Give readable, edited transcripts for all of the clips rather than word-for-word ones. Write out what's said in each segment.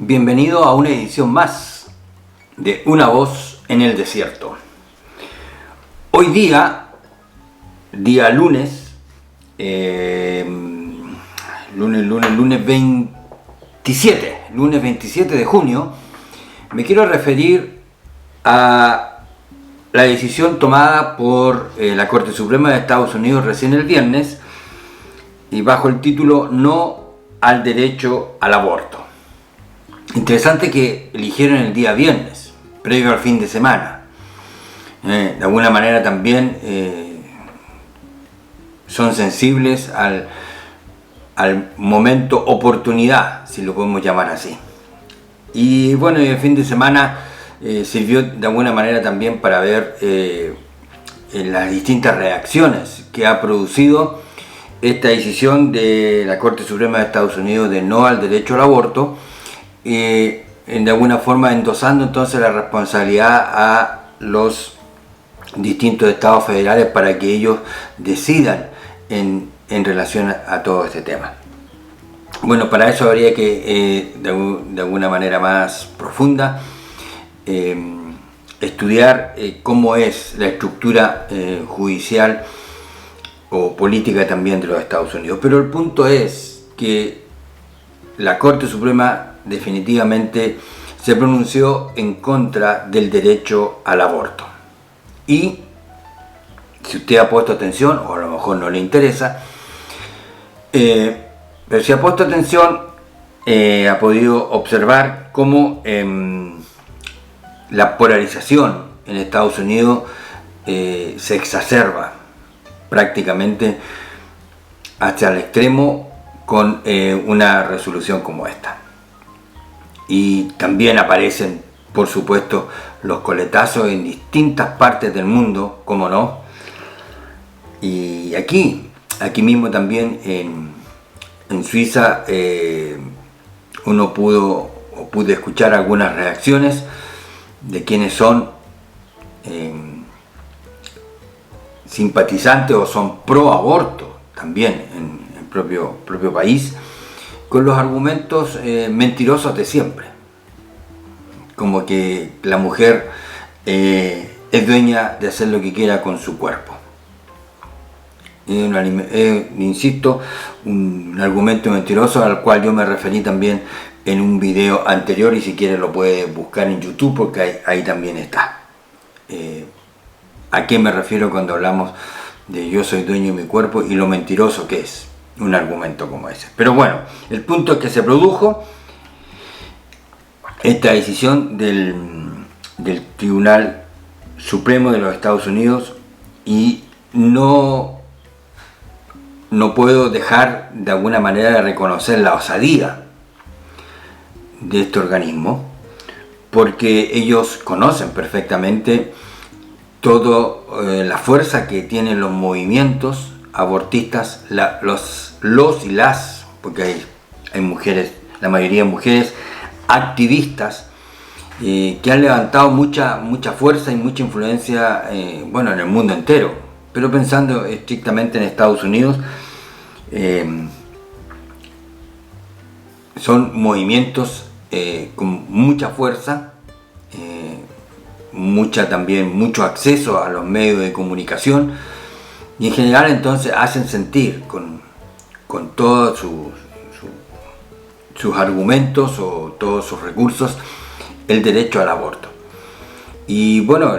Bienvenido a una edición más de Una Voz en el Desierto. Hoy día lunes, lunes 27 de junio, me quiero referir a la decisión tomada por la Corte Suprema de Estados Unidos recién el viernes y bajo el título No al derecho al aborto. Interesante que eligieron el día viernes, previo al fin de semana. De alguna manera también son sensibles al momento oportunidad, si lo podemos llamar así. Y bueno, el fin de semana sirvió de alguna manera también para ver las distintas reacciones que ha producido esta decisión de la Corte Suprema de Estados Unidos de no al derecho al aborto, de alguna forma endosando entonces la responsabilidad a los distintos estados federales para que ellos decidan en relación a todo este tema. Bueno, para eso habría que de alguna manera más profunda estudiar cómo es la estructura judicial o política también de los Estados Unidos. Pero el punto es que la Corte Suprema definitivamente se pronunció en contra del derecho al aborto. Y si usted ha puesto atención, o a lo mejor no le interesa, pero si ha puesto atención, ha podido observar cómo la polarización en Estados Unidos se exacerba prácticamente hasta el extremo con una resolución como esta. Y también aparecen, por supuesto, los coletazos en distintas partes del mundo, como no. Y aquí mismo también en Suiza pude escuchar algunas reacciones de quienes son simpatizantes o son pro aborto también en el propio país, con los argumentos mentirosos de siempre, como que la mujer es dueña de hacer lo que quiera con su cuerpo. Insisto, un argumento mentiroso al cual yo me referí también en un video anterior, y si quiere lo puede buscar en YouTube porque ahí también está. ¿A qué me refiero cuando hablamos de yo soy dueño de mi cuerpo y lo mentiroso que es un argumento como ese? Pero bueno, el punto es que se produjo esta decisión del Tribunal Supremo de los Estados Unidos, y no puedo dejar de alguna manera de reconocer la osadía de este organismo, porque ellos conocen perfectamente toda la fuerza que tienen los movimientos abortistas, los y las, porque hay mujeres, la mayoría de mujeres activistas que han levantado mucha fuerza y mucha influencia en el mundo entero. Pero pensando estrictamente en Estados Unidos, son movimientos con mucha fuerza, mucho acceso a los medios de comunicación, y en general entonces hacen sentir con todos sus argumentos o todos sus recursos el derecho al aborto. Y bueno,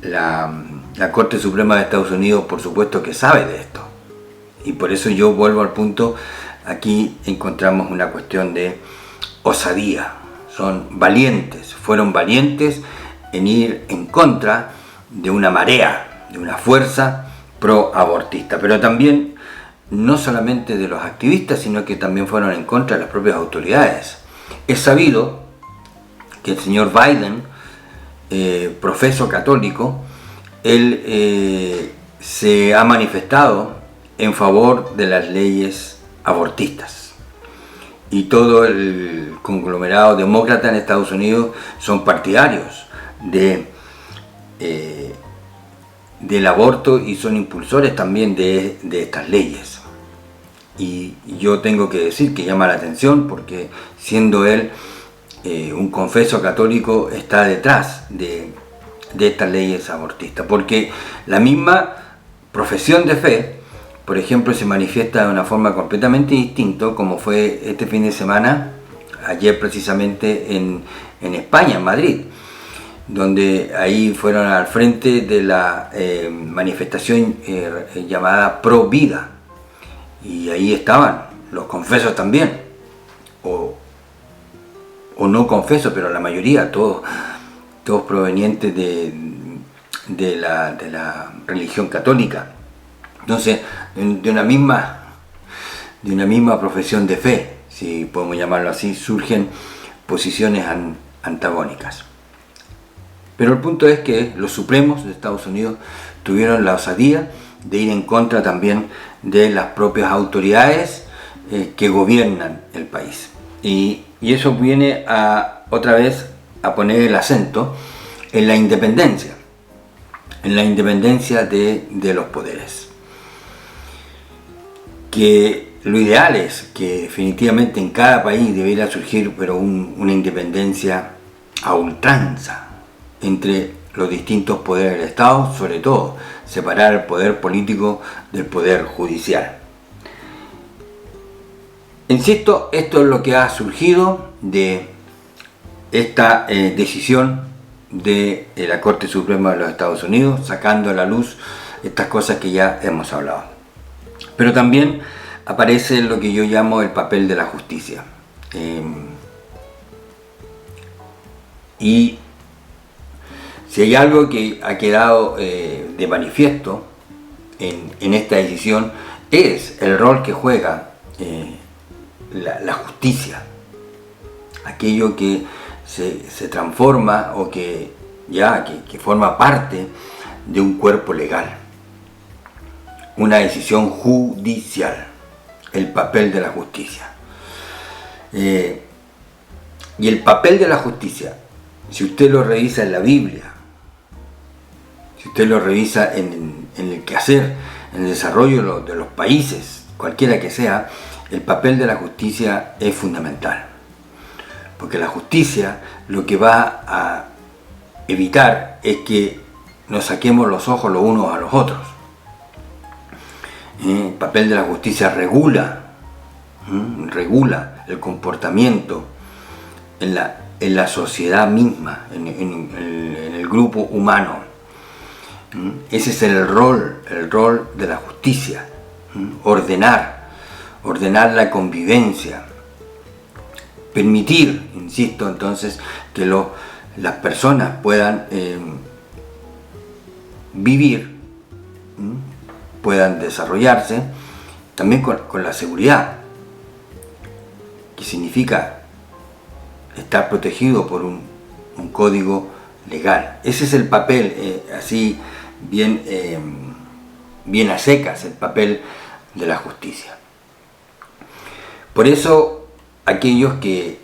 la Corte Suprema de Estados Unidos por supuesto que sabe de esto, y por eso yo vuelvo al punto. Aquí encontramos una cuestión de osadía. Fueron valientes en ir en contra de una marea, de una fuerza pro-abortista, pero también no solamente de los activistas, sino que también fueron en contra de las propias autoridades. Es sabido que el señor Biden, profeso católico, él se ha manifestado en favor de las leyes abortistas. Y todo el conglomerado demócrata en Estados Unidos son partidarios del aborto y son impulsores también de estas leyes. Y yo tengo que decir que llama la atención porque siendo él un confeso católico está detrás de estas leyes abortistas, porque la misma profesión de fe, por ejemplo, se manifiesta de una forma completamente distinta, como fue este fin de semana, ayer precisamente en España, en Madrid, donde ahí fueron al frente de la manifestación llamada Pro Vida, y ahí estaban los confesos también, o no confesos, pero la mayoría, todos provenientes de la religión católica. Entonces, de una misma profesión de fe, si podemos llamarlo así, surgen posiciones antagónicas. Pero el punto es que los supremos de Estados Unidos tuvieron la osadía de ir en contra también de las propias autoridades que gobiernan el país. Y eso viene otra vez a poner el acento en la independencia de los poderes. Que lo ideal es que definitivamente en cada país debiera surgir pero una independencia a ultranza entre los distintos poderes del Estado, sobre todo separar el poder político del poder judicial. Insisto, esto es lo que ha surgido de esta decisión de la Corte Suprema de los Estados Unidos, sacando a la luz estas cosas que ya hemos hablado. Pero también aparece lo que yo llamo el papel de la justicia. Y si hay algo que ha quedado de manifiesto en esta decisión, es el rol que juega la justicia, aquello que se transforma o que forma parte de un cuerpo legal, una decisión judicial, el papel de la justicia. Y el papel de la justicia, si usted lo revisa en la Biblia, si usted lo revisa en el quehacer, en el desarrollo de los países, cualquiera que sea, el papel de la justicia es fundamental. Porque la justicia lo que va a evitar es que nos saquemos los ojos los unos a los otros. El papel de la justicia regula el comportamiento en la sociedad misma, en el grupo humano. Ese es el rol de la justicia, ordenar la convivencia, permitir, insisto entonces, que las personas puedan vivir, puedan desarrollarse, también con la seguridad, que significa estar protegido por un código legal. Ese es el papel, así bien a secas, el papel de la justicia. Por eso, aquellos que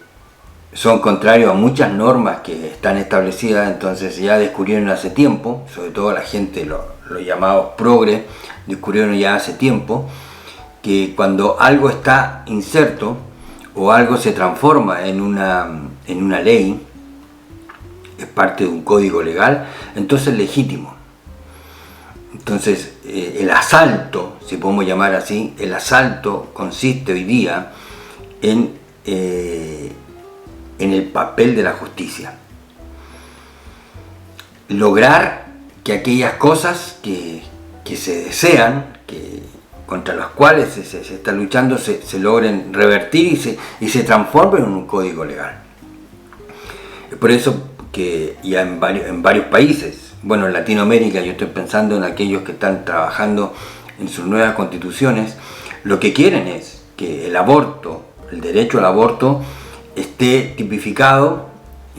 son contrarios a muchas normas que están establecidas, entonces ya descubrieron hace tiempo, sobre todo la gente, los llamados progres, descubrieron ya hace tiempo, que cuando algo está inserto o algo se transforma en una ley, es parte de un código legal, entonces es legítimo. Entonces el asalto, si podemos llamar así, el asalto consiste hoy día en el papel de la justicia. Lograr que aquellas cosas que se desean, contra las cuales se está luchando, se logren revertir y se transformen en un código legal. Es por eso que ya en varios países, bueno, en Latinoamérica, yo estoy pensando en aquellos que están trabajando en sus nuevas constituciones, lo que quieren es que el derecho al aborto esté tipificado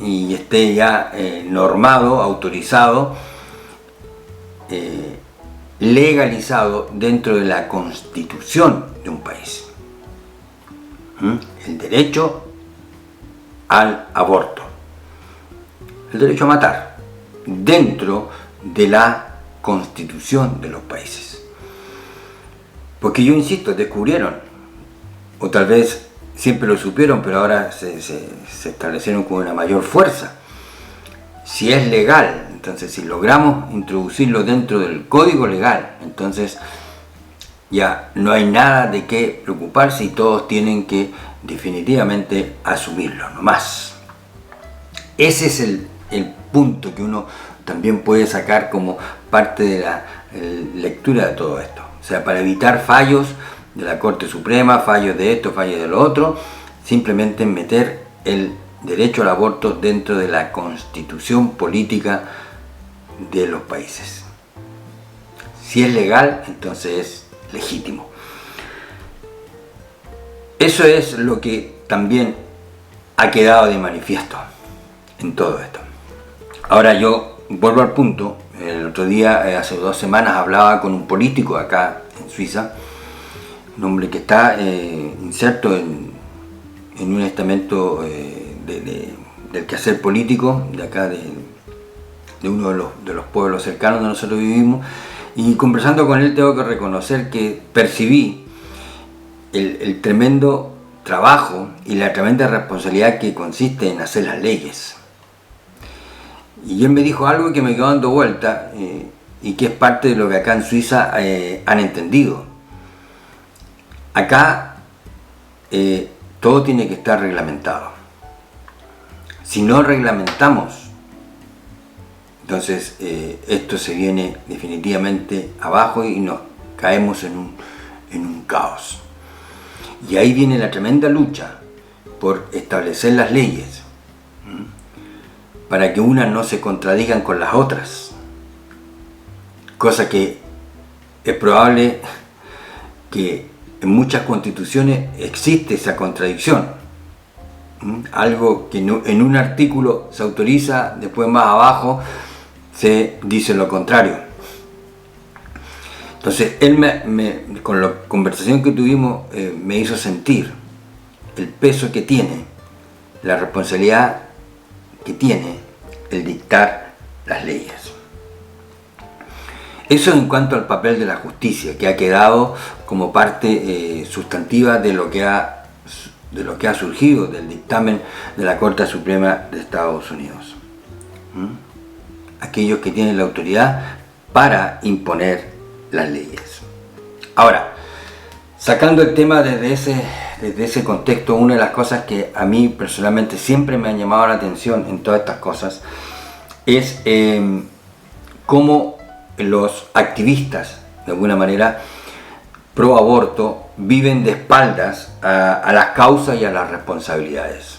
y esté ya normado, autorizado, legalizado dentro de la constitución de un país. El derecho al aborto, el derecho a matar, dentro de la constitución de los países. Porque yo insisto, descubrieron o tal vez siempre lo supieron, pero ahora se establecieron con una mayor fuerza. Si es legal, entonces si logramos introducirlo dentro del código legal, entonces ya no hay nada de qué preocuparse y todos tienen que definitivamente asumirlo, no más. Ese es el punto que uno también puede sacar como parte de la lectura de todo esto. O sea, para evitar fallos de la Corte Suprema, fallos de esto, fallos de lo otro, simplemente meter el derecho al aborto dentro de la constitución política de los países. Si es legal, entonces es legítimo. Eso es lo que también ha quedado de manifiesto en todo esto. Ahora yo vuelvo al punto. El otro día, hace 2 semanas, hablaba con un político acá en Suiza, un hombre que está inserto en un estamento del quehacer político de acá, de uno de los pueblos cercanos donde nosotros vivimos, y conversando con él tengo que reconocer que percibí el tremendo trabajo y la tremenda responsabilidad que consiste en hacer las leyes. Y él me dijo algo que me quedó dando vuelta y que es parte de lo que acá en Suiza han entendido. Acá todo tiene que estar reglamentado. Si no reglamentamos, entonces esto se viene definitivamente abajo y nos caemos en un caos. Y ahí viene la tremenda lucha por establecer las leyes para que unas no se contradigan con las otras, cosa que es probable que en muchas constituciones existe esa contradicción. Algo que en un artículo se autoriza, después más abajo se dice lo contrario. Entonces él con la conversación que tuvimos me hizo sentir el peso que tiene, la responsabilidad que tiene el dictar las leyes. Eso en cuanto al papel de la justicia, que ha quedado como parte sustantiva de lo que ha surgido del dictamen de la Corte Suprema de Estados Unidos. Aquellos que tienen la autoridad para imponer las leyes. Ahora, sacando el tema desde ese contexto, una de las cosas que a mí personalmente siempre me han llamado la atención en todas estas cosas es cómo los activistas, de alguna manera, pro aborto, viven de espaldas a las causas y a las responsabilidades.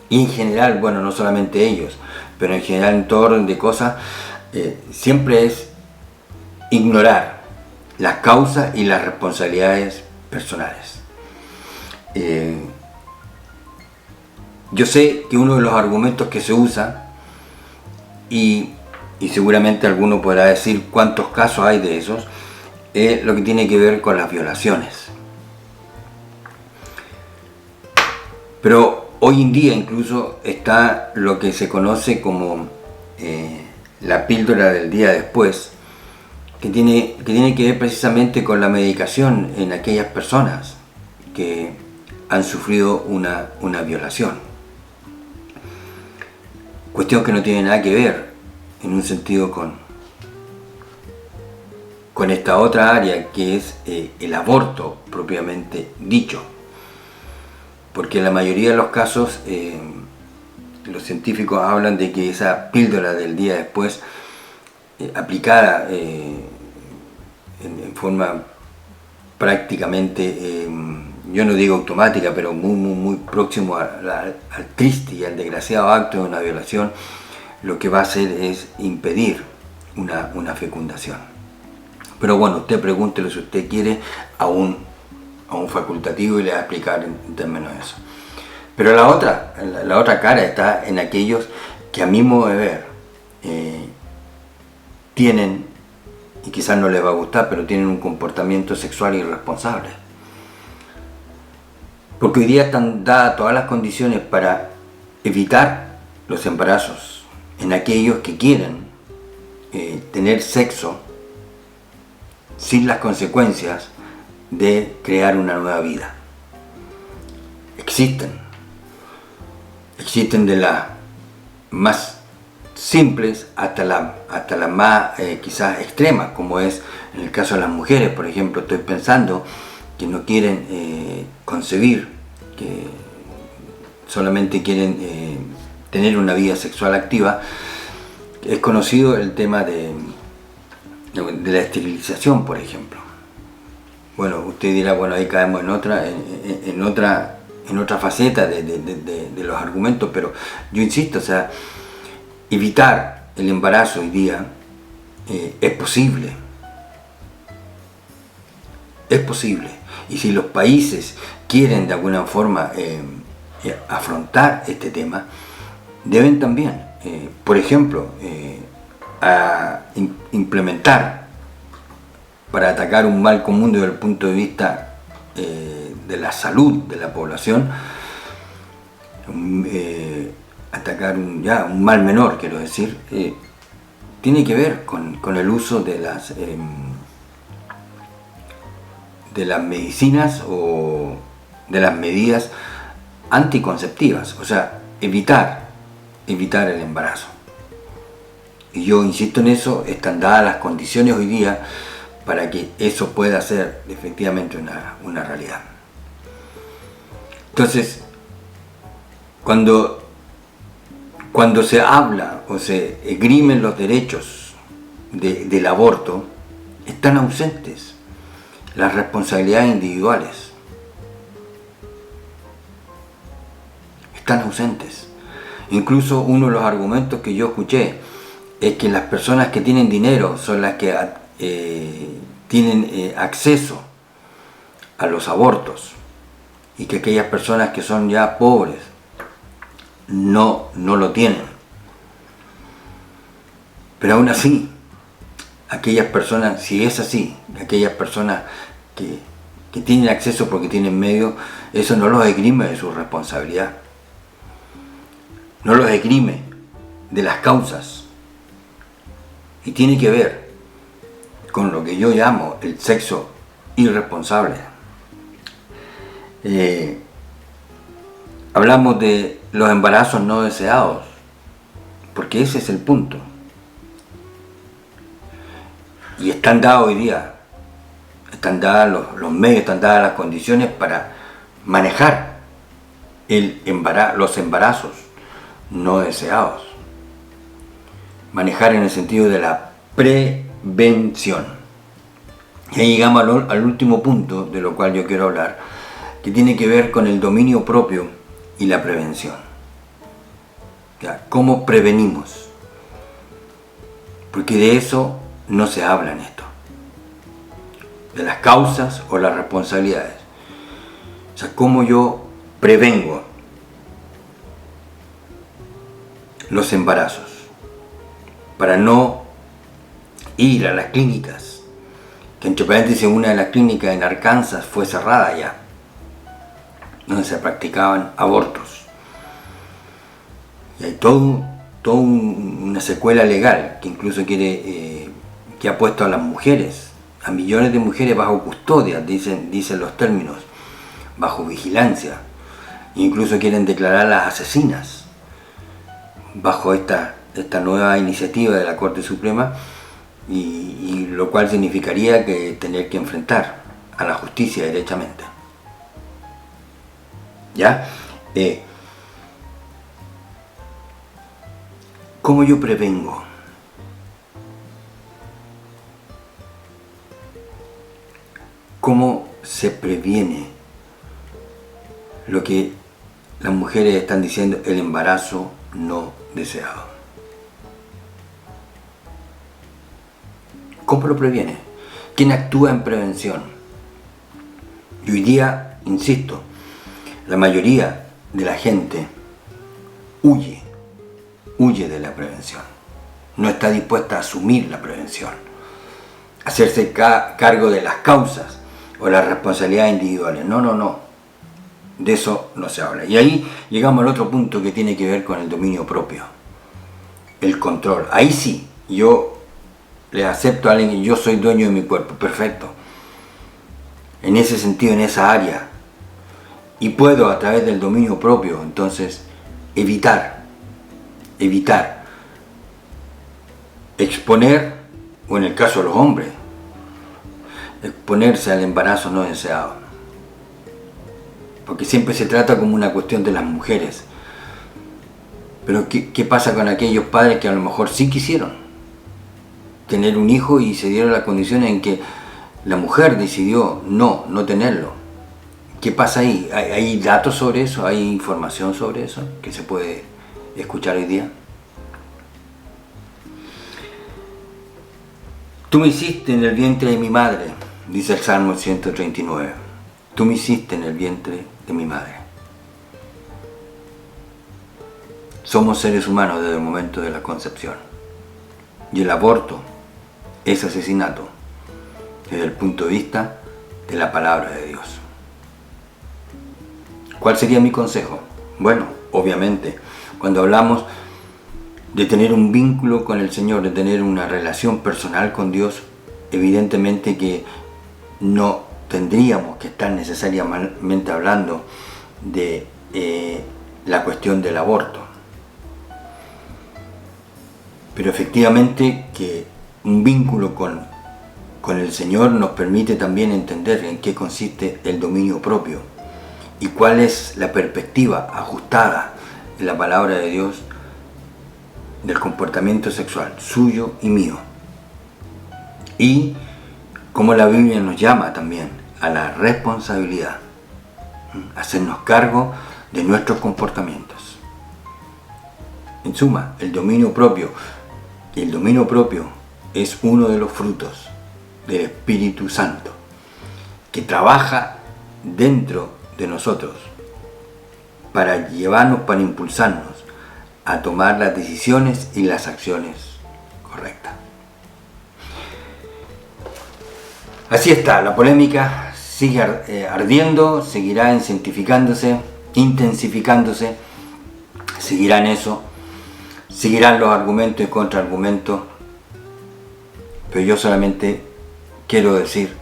Y en general, bueno, no solamente ellos, pero en general en todo orden de cosas, siempre es ignorar las causas y las responsabilidades personales. Yo sé que uno de los argumentos que se usa, y seguramente alguno podrá decir cuántos casos hay de esos, es lo que tiene que ver con las violaciones. Pero hoy en día incluso está lo que se conoce como la píldora del día después, que tiene que ver precisamente con la medicación en aquellas personas que han sufrido una violación. Cuestión que no tiene nada que ver en un sentido con esta otra área que es el aborto propiamente dicho. Porque en la mayoría de los casos los científicos hablan de que esa píldora del día después aplicada en forma prácticamente, yo no digo automática, pero muy próximo al triste y al desgraciado acto de una violación, lo que va a hacer es impedir una fecundación. Pero bueno, usted pregúntele si usted quiere a un facultativo y le va a explicar en términos de eso. Pero la otra cara está en aquellos que a mi modo de ver tienen, y quizás no les va a gustar, pero tienen un comportamiento sexual irresponsable. Porque hoy día están dadas todas las condiciones para evitar los embarazos en aquellos que quieren tener sexo sin las consecuencias de crear una nueva vida. existen de las más simples hasta las más quizás extremas, como es en el caso de las mujeres. Por ejemplo, estoy pensando que no quieren concebir, que solamente quieren tener una vida sexual activa. Es conocido el tema de la esterilización, por ejemplo. Bueno, usted dirá, bueno, ahí caemos en otra faceta de los argumentos, pero yo insisto, o sea, evitar el embarazo hoy día es posible. Es posible. Y si los países quieren de alguna forma afrontar este tema, deben también, por ejemplo, implementar, para atacar un mal común desde el punto de vista de la salud de la población, atacar un mal menor, quiero decir, tiene que ver con el uso de las medicinas o de las medidas anticonceptivas, o sea, evitar el embarazo. Y yo insisto en eso, están dadas las condiciones hoy día para que eso pueda ser efectivamente una realidad. Entonces, cuando se habla o se esgrimen los derechos del aborto, están ausentes las responsabilidades individuales. Están ausentes. Incluso uno de los argumentos que yo escuché es que las personas que tienen dinero son las que tienen acceso a los abortos, y que aquellas personas que son ya pobres no lo tienen. Pero aún así, aquellas personas, si es así, aquellas personas que tienen acceso porque tienen medios, eso no los exime de su responsabilidad, no los exime de las causas, y tiene que ver con lo que yo llamo el sexo irresponsable. Hablamos de los embarazos no deseados, porque ese es el punto. Y están dados hoy día, están dados los medios, están dadas las condiciones para manejar los embarazos no deseados. Manejar en el sentido de la prevención. Y ahí llegamos al último punto de lo cual yo quiero hablar, que tiene que ver con el dominio propio y la prevención. ¿Ya? ¿Cómo prevenimos? Porque de eso no se habla en esto, de las causas o las responsabilidades. O sea, cómo yo prevengo los embarazos para no ir a las clínicas, que entre paréntesis una de las clínicas en Arkansas fue cerrada ya, donde se practicaban abortos. Y hay toda una secuela legal que incluso que ha puesto a las mujeres, a millones de mujeres bajo custodia, dicen los términos, bajo vigilancia. E incluso quieren declararlas asesinas bajo esta nueva iniciativa de la Corte Suprema, y lo cual significaría que tener que enfrentar a la justicia derechamente. ¿Ya? ¿Cómo yo prevengo? ¿Cómo se previene lo que las mujeres están diciendo, el embarazo no deseado? ¿Cómo lo previene? ¿Quién actúa en prevención? Y hoy día, insisto, la mayoría de la gente huye de la prevención. No está dispuesta a asumir la prevención, hacerse cargo de las causas o las responsabilidades individuales. No. De eso no se habla. Y ahí llegamos al otro punto que tiene que ver con el dominio propio, el control. Ahí sí, yo le acepto a alguien que yo soy dueño de mi cuerpo, perfecto. En ese sentido, en esa área, y puedo a través del dominio propio entonces evitar exponer, o en el caso de los hombres, exponerse al embarazo no deseado. Porque siempre se trata como una cuestión de las mujeres. Pero ¿qué pasa con aquellos padres que a lo mejor sí quisieron tener un hijo y se dieron las condiciones en que la mujer decidió no tenerlo? ¿Qué pasa ahí? ¿Hay datos sobre eso? ¿Hay información sobre eso que se puede escuchar hoy día? Tú me hiciste en el vientre de mi madre, dice el Salmo 139. Tú me hiciste en el vientre de mi madre. Somos seres humanos desde el momento de la concepción. Y el aborto es asesinato desde el punto de vista de la palabra de Dios. ¿Cuál sería mi consejo? Bueno, obviamente, cuando hablamos de tener un vínculo con el Señor, de tener una relación personal con Dios, evidentemente que no tendríamos que estar necesariamente hablando de la cuestión del aborto. Pero efectivamente que un vínculo con el Señor nos permite también entender en qué consiste el dominio propio y cuál es la perspectiva ajustada en la palabra de Dios del comportamiento sexual suyo y mío, y como la Biblia nos llama también a la responsabilidad, hacernos cargo de nuestros comportamientos. En suma, el dominio propio es uno de los frutos del Espíritu Santo que trabaja dentro de nosotros para llevarnos, para impulsarnos a tomar las decisiones y las acciones correctas. Así está, la polémica sigue ardiendo, seguirá intensificándose, seguirá en eso, seguirán los argumentos y contraargumentos, pero yo solamente quiero decir,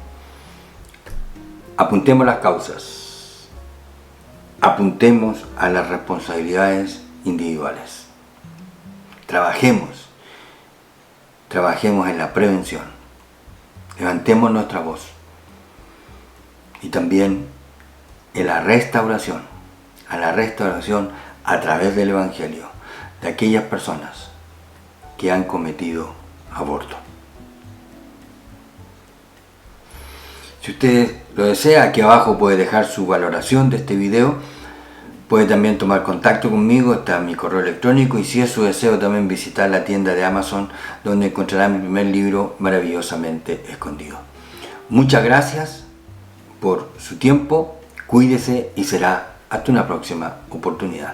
apuntemos las causas, apuntemos a las responsabilidades individuales. Trabajemos en la prevención, levantemos nuestra voz y también en la restauración, a través del Evangelio de aquellas personas que han cometido aborto. Si usted lo desea, aquí abajo puede dejar su valoración de este video. Puede también tomar contacto conmigo, está mi correo electrónico, y si es su deseo también visitar la tienda de Amazon, donde encontrará mi primer libro maravillosamente escondido. Muchas gracias por su tiempo, cuídese y será hasta una próxima oportunidad.